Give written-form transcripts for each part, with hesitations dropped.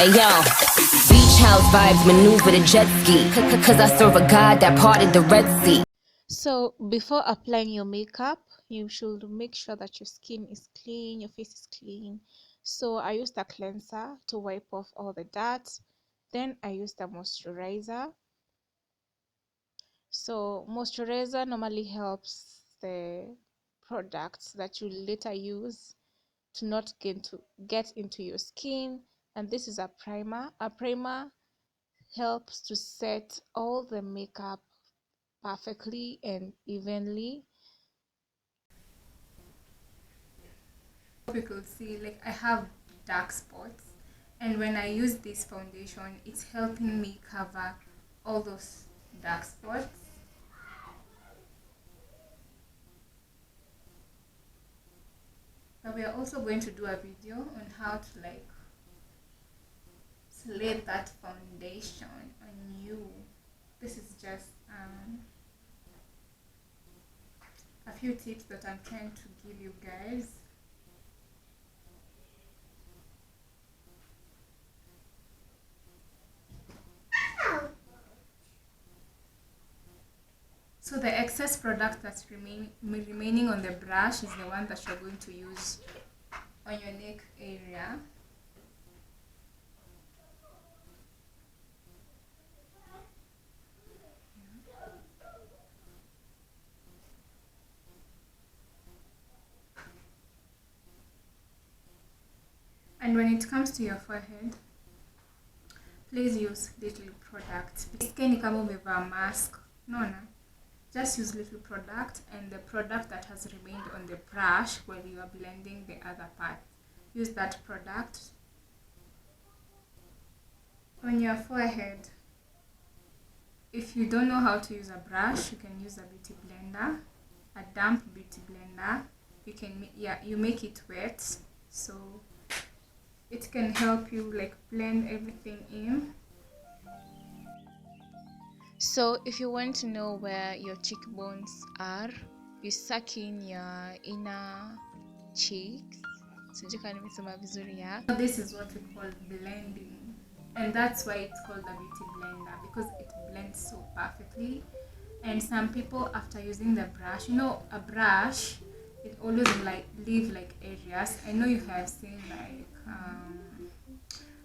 Ayo, beach house vibes, maneuver the jet ski. Cause I serve a God that parted the Red Sea. So before applying your makeup, you should make sure that your skin is clean, your face is clean. So I used a cleanser to wipe off all the dirt. Then I used a moisturizer. So moisturizer normally helps the products that you later use to not get into your skin. And this is a primer. A primer helps to set all the makeup perfectly and evenly. You could see, like, I have dark spots, and when I use this foundation, it's helping me cover all those dark spots. But we are also going to do a video on how to like lay that foundation on you. This is just a few tips that I'm trying to give you guys. So the excess product that's remaining on the brush is the one that you're going to use on your neck area. And when it comes to your forehead, please use little product. Skin kama umevaa mask, no. Just use little product and the product that has remained on the brush while you are blending the other part. Use that product on your forehead. If you don't know how to use a brush, you can use a beauty blender, a damp beauty blender. You make it wet, so it can help you like blend everything in. So if you want to know where your cheekbones are, you suck in your inner cheeks. This is what we call blending, and that's why it's called a beauty blender, because it blends so perfectly. And some people, after using the brush, a brush, it always leave like areas. I know you have seen like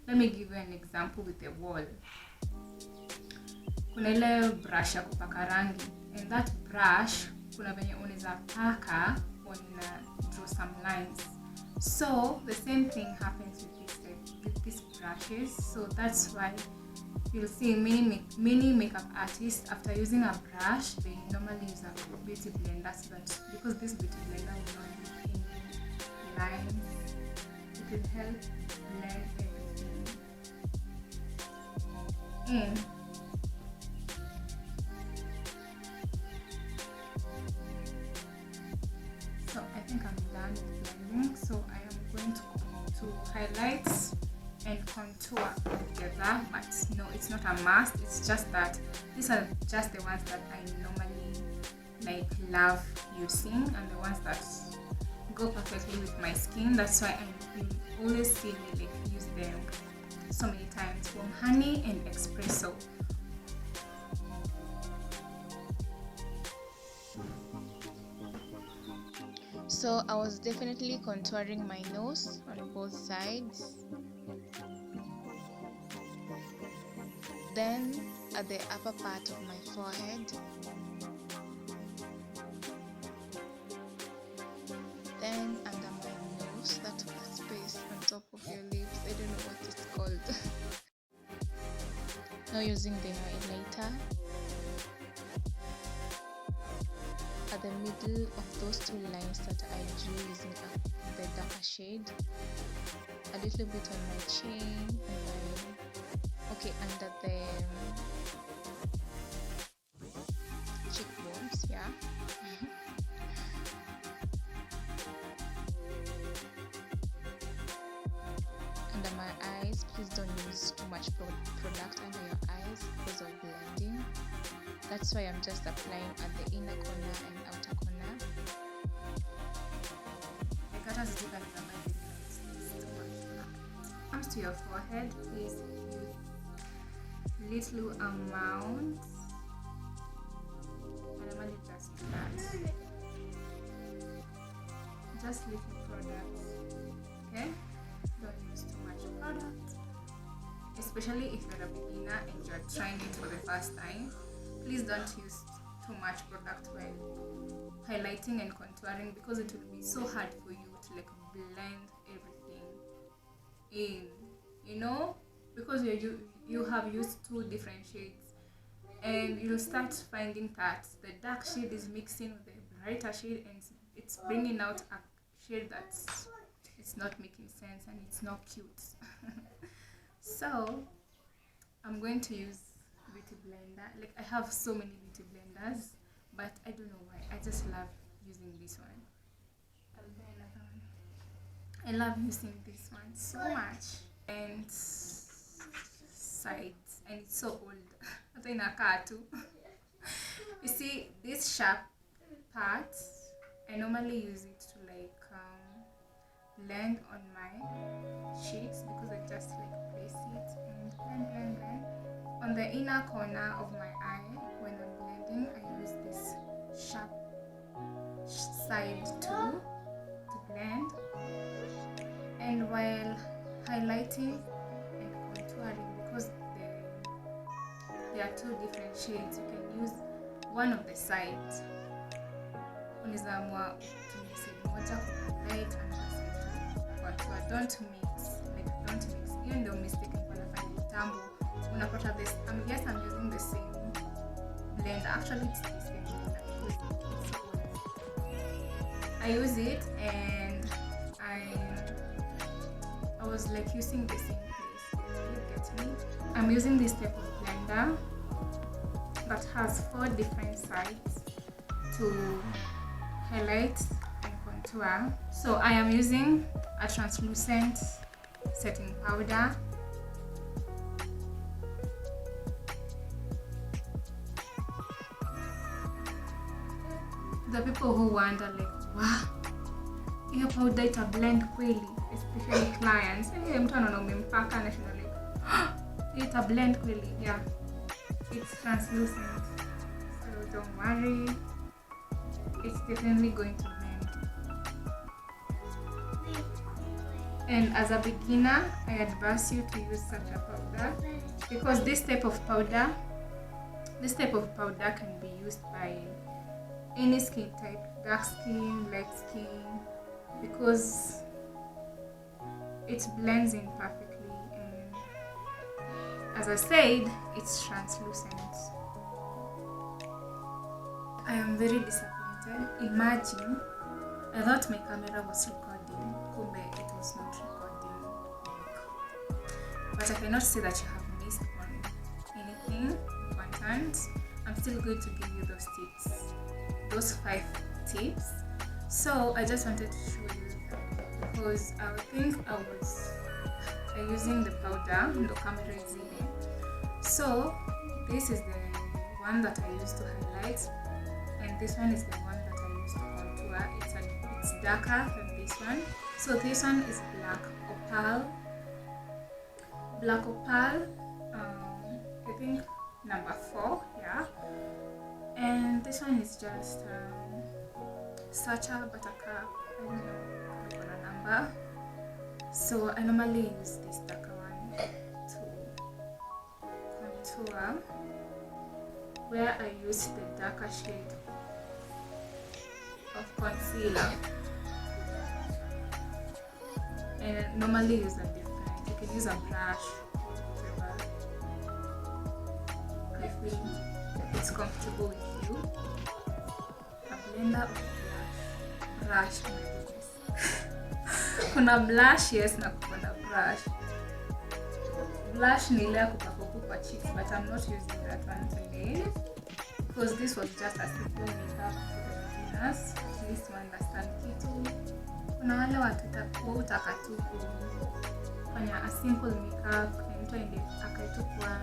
let me give you an example with the wall. Kuna ile brush ya kupaka rangi, and that brush kuna venye unaweza paka una draw some lines. So the same thing happens with these brushes. So that's why you'll see many makeup artists, after using a brush, they normally use a beauty blender, so that because this beauty blender will not leave any lines, it will help blend everything in. So I think I'm done with blending. So I am going to highlights and contour together, but no, it's not a must. It's just that these are just the ones that I normally love using, and the ones that go perfectly with my skin. That's why you always see me use them so many times, from honey and espresso. So I was definitely contouring my nose on both sides. Then at the upper part of my forehead. Then under my nose, that space on top of your lips. I don't know what it's called. Now using the highlighter. At the middle of those two lines that I drew using the darker shade, a little bit on my chin, under the cheekbones, yeah. Under my eyes, please don't use too much product under your eyes because of blending. That's why I'm just applying at the inner corner and outer corner. Comes to your forehead, please use little amounts. I normally just do that. Just little products, okay? Don't use too much product, especially if you're a beginner and you're trying it for the first time. Please don't use too much product while highlighting and contouring, because it will be so hard for you to like blend everything in, you know, because you have used two different shades, and you'll start finding that the dark shade is mixing with the brighter shade, and it's bringing out a shade that's not making sense and it's not cute. So I'm going to use beauty blender. Like, I have so many beauty blenders, but I don't know why, I just love using this one. And then another one, I love using this one so much. And sides, and it's so old. I think I can't too. You see this sharp part, I normally use it to like blend on my cheeks, because I just like place it and blend. On the inner corner of my eye, when I'm blending, I use this sharp side too to blend. And while highlighting and contouring, because there are two different shades, you can use one of the sides. Unaweza amua utumie side moja kwa highlight and contour. Don't mix. Hiyo ndio mistake nilikuwa nafanya kitambo. Unapata this, yes, I'm using the same blender. Actually, it's the same blender. I use it, and I was like using the same place. You get me? I'm using this type of blender that has 4 different sides to highlight and contour. So I am using a translucent setting powder. The people who wonder like, wow, hiyo powder ita blend kweli, especially clients. Mtu anaona umempaka anashinda like, ita blend kweli. Yeah, it's translucent, so don't worry, it's definitely going to blend. And as a beginner, I advise you to use such a powder, because this type of powder can be used by any skin type, dark skin, light skin, because it blends in perfectly, and as I said, it's translucent. I am very disappointed. Imagine, I thought my camera was recording, kumbe it was not recording. But I cannot say that you have missed on anything important. I'm still going to give you those tips, those 5 tips. So I just wanted to show you that, because I think I was using the powder, the camera is in. So this is the one that I used to highlight, and this one is the one that I used to contour. It's darker than this one. So this one is black opal. I think number 4, yeah. And this one is just Sacha Buttercup. I don't know a number. So I normally use this darker one to contour, where I use the darker shade of concealer. And I normally use a different. You can use a brush, whatever I feel it's comfortable with you. A blender or brush, my goodness. Kuna blush, yes, na kuna brush. Blush ni ile ya kupaka kwa cheeks, but I'm not using that one today, because this was just a simple makeup for the beginners. At least to understand kitu. Kuna wale watu utaka tu kufanya a simple makeup, mtu aende akaitukua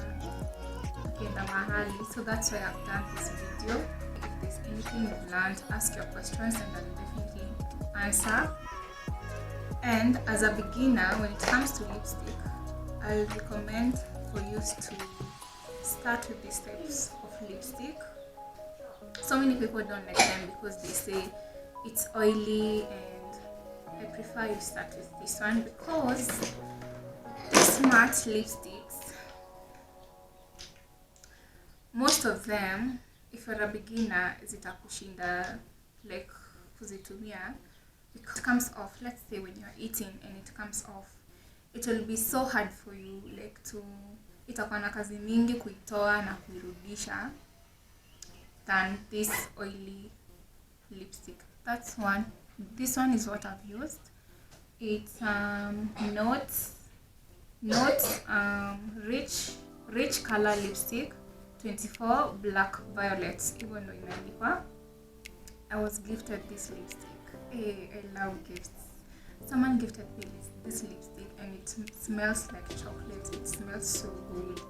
akienda mahali. So that's why I've done this video. If there's anything you've learned, ask your questions and I'll definitely answer. And as a beginner, when it comes to lipstick, I recommend for you to start with these types of lipstick. So many people don't like them because they say it's oily, and I prefer you start with this one because these matte lipsticks, most of them, if you're a beginner, zitakushinda like kuzitumia because it comes off. Let's say when you're eating and it comes off, it will be so hard for you like to, itakuwa na kazi mingi kuitoa na kuirudisha than this oily lipstick. That's one. This one is what I've used. It's Nudes rich color lipstick 24 black violets. Even though imeandikwa, I was gifted this lipstick. Hey, I love gifts. Someone gifted me this lipstick and it smells like chocolate. It smells so good.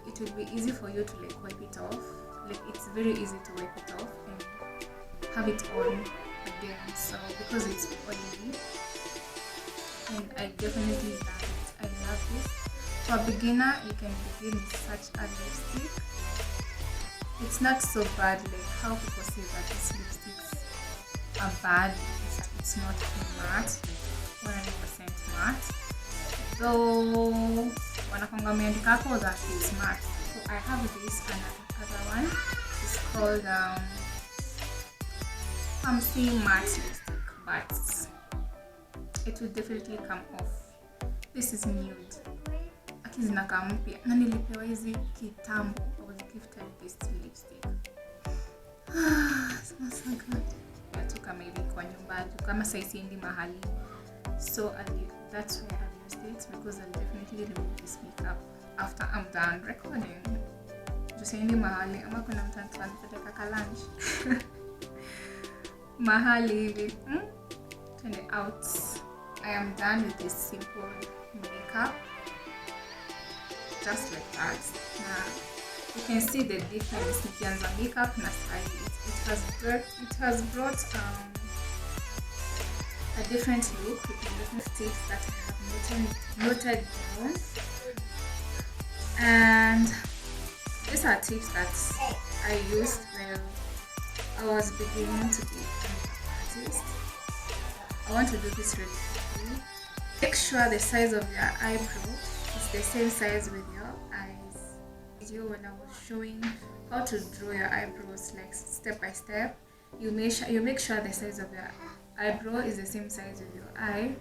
It will be easy for you to like wipe it off. Like it's very easy to wipe it off and have it on again. So because it's oily, and I definitely love it. I love this. For a beginner, you can begin with such a lipstick. It's not so bad like how people say that these lipsticks are bad. It's not matte, 100% matte. Though wanakwanga wameandika hapo that is matte. So I have this and another one. It's called something matte lipstick, but it will definitely come off. This is nude. Akizinakaa mpya na nilipewa hizi kitambo. I was gifted this lipstick. Smells so good. Natoka maybe kwa nyumba kama saisiendi mahali. So that's why I used it, because I'll definitely remove this makeup after I'm done recording. Jusiendi mahali ama kuna mtu anataka ka lunch. Mahali hivi. Turn it out. I am done with this simple makeup. Just like that. Now you can see the difference between the makeup and style. It has brought a different look with the different tips that I have noted down. And these are tips that I used when I was beginning to be an artist. I want to do this really quickly. Make sure the size of your eyebrow is the same size with your eyes. Video when I was showing how to draw your eyebrows like step by step, you make sure the size of your eyebrow is the same size with your eye.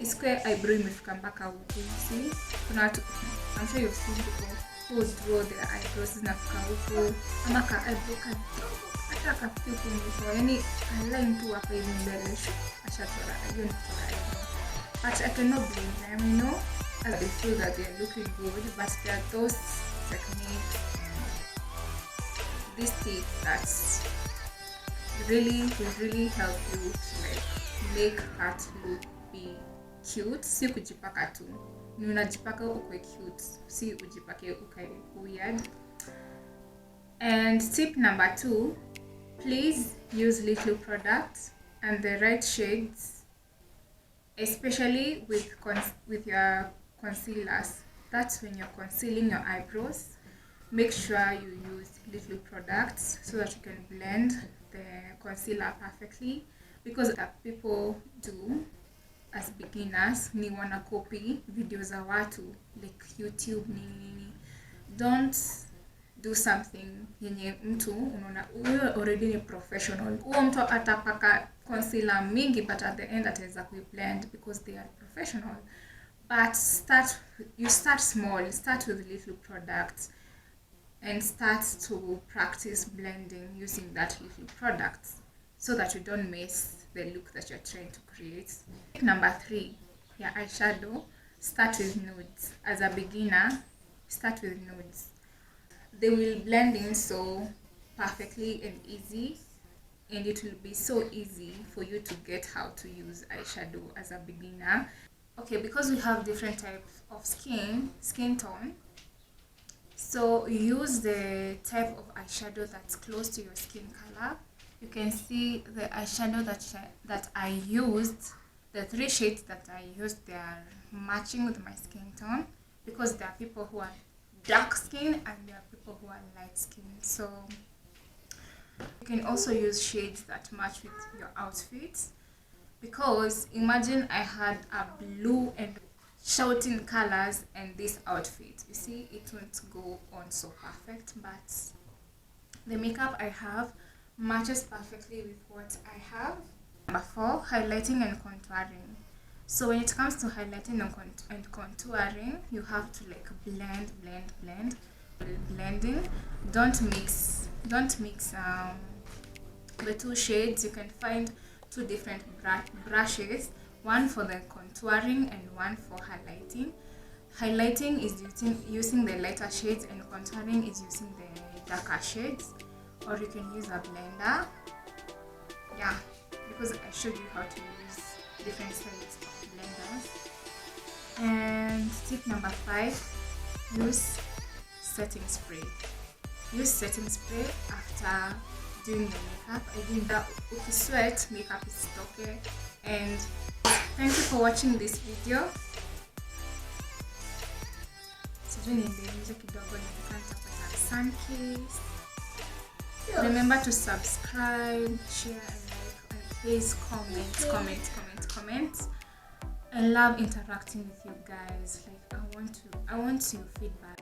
Square eyebrow imefika mpaka huku, see? I'm sure you've seen people who draw their eyebrows zinafika huku ama ka eyebrow kadogo hata kafiku mwisho, yani align tu hapa hivi mbele ashachora hiyo ni kuchora eyebrow. But I cannot blame them, you know, as they feel that they are looking good, but there are those techniques and these tips that will really help you to like make that look be cute. Si kujipaka tu, ni unajipaka ukwe cute, si ujipake ukae weird. And tip number 2, please use little products and the right shades, especially with your concealers. That's when you're concealing your eyebrows. Make sure you use little products so that you can blend the concealer perfectly, because that people do as beginners ni wana copy videos za watu like YouTube nini. Don't do something yenye mtu unaona wewe already ni professional. Huyo mtu atapaka concealer mingi but at the end ataweza kuiblend because they are professional. But you start small, start with little products and start to practice blending using that little products so that you don't miss the look that you're trying to create. Number 3, your eyeshadow. Start with nudes. As a beginner, start with nudes. They will blend in so perfectly and easy, and it will be so easy for you to get how to use eyeshadow as a beginner. Okay, because we have different types of skin tone, so use the type of eyeshadow that's close to your skin color. You can see the eyeshadow that I used, the 3 shades that I used, they are matching with my skin tone. because there are people who are dark skin and there are people who are light skin. So you can also use shades that match with your outfits, because imagine I had a blue and shouting colors and this outfit, you see, it won't go on so perfect. But the makeup I have matches perfectly with what I have. Number 4, highlighting and contouring. So when it comes to highlighting and contouring, you have to like blend. Blending, don't mix the two shades. You can find 2 different brushes, one for the contouring and one for highlighting. Highlighting is using the lighter shades, and contouring is using the darker shades. Or you can use a blender, yeah, because I showed you how to use different styles of blenders. And tip number 5, use setting spray. Use setting spray after doing the makeup. Again, that ukisweat makeup is okay. And thank you for watching this video. Remember to subscribe, share, and like, and please comment. I love interacting with you guys. Like, I want your feedback.